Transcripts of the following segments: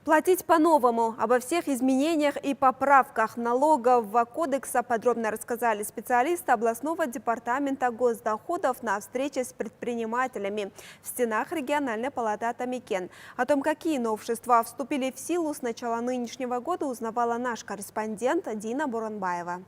Платить по-новому. Обо всех изменениях и поправках налогового кодекса подробно рассказали специалисты областного департамента госдоходов на встрече с предпринимателями в стенах региональной палаты Атамекен. О том, какие новшества вступили в силу с начала нынешнего года, узнавала наш корреспондент Дина Буранбаева.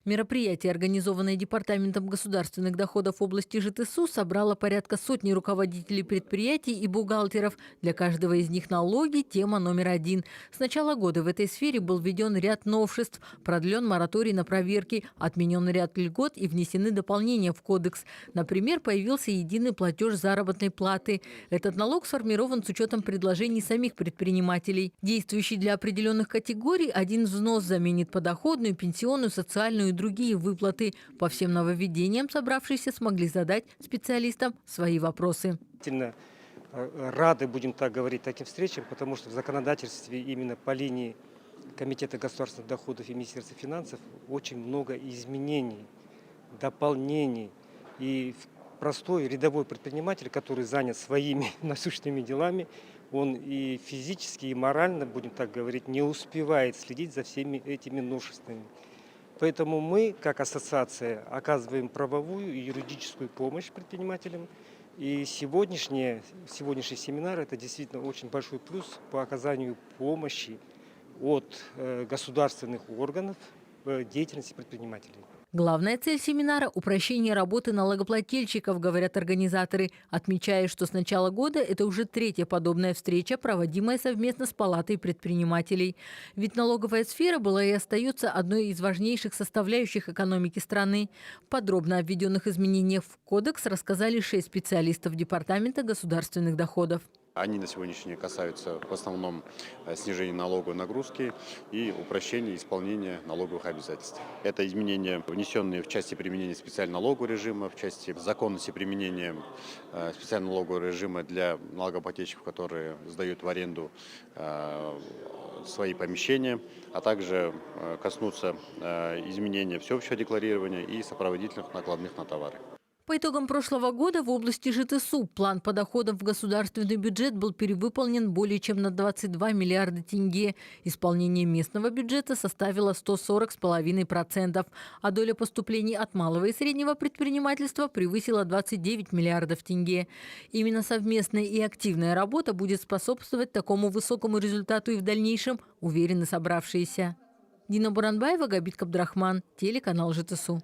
Мероприятие, организованное Департаментом государственных доходов области ЖТСУ, собрало порядка сотни руководителей предприятий и бухгалтеров. Для каждого из них налоги – тема номер один. С начала года в этой сфере был введен ряд новшеств, продлен мораторий на проверки, отменен ряд льгот и внесены дополнения в кодекс. Например, появился единый платеж заработной платы. Этот налог сформирован с учетом предложений самих предпринимателей. Действующий для определенных категорий, один взнос заменит подоходную, пенсионную, социальную и другие выплаты. По всем нововведениям собравшиеся смогли задать специалистам свои вопросы. Рады, будем так говорить, таким встречам, потому что в законодательстве именно по линии Комитета государственных доходов и Министерства финансов очень много изменений, дополнений. И простой рядовой предприниматель, который занят своими насущными делами, он и физически, и морально, будем так говорить, не успевает следить за всеми этими новшествами. Поэтому мы, как ассоциация, оказываем правовую и юридическую помощь предпринимателям. И сегодняшний семинар – это действительно очень большой плюс по оказанию помощи от государственных органов в деятельности предпринимателей. Главная цель семинара – упрощение работы налогоплательщиков, говорят организаторы, отмечая, что с начала года это уже третья подобная встреча, проводимая совместно с Палатой предпринимателей. Ведь налоговая сфера была и остается одной из важнейших составляющих экономики страны. Подробно о введенных изменениях в кодекс рассказали 6 специалистов Департамента государственных доходов. Они на сегодняшний день касаются в основном снижения налоговой нагрузки и упрощения исполнения налоговых обязательств. Это изменения, внесенные в части применения специального налогового режима, в части законности применения специального налогового режима для налогоплательщиков, которые сдают в аренду свои помещения, а также коснутся изменения всеобщего декларирования и сопроводительных накладных на товары. По итогам прошлого года в области ЖТСУ план по доходам в государственный бюджет был перевыполнен более чем на 22 миллиарда тенге. Исполнение местного бюджета составило 140,5%, а доля поступлений от малого и среднего предпринимательства превысила 29 миллиардов тенге. Именно совместная и активная работа будет способствовать такому высокому результату и в дальнейшем, уверены собравшиеся. Дина Буранбаева, Габит Кабдрахман, телеканал ЖТСУ.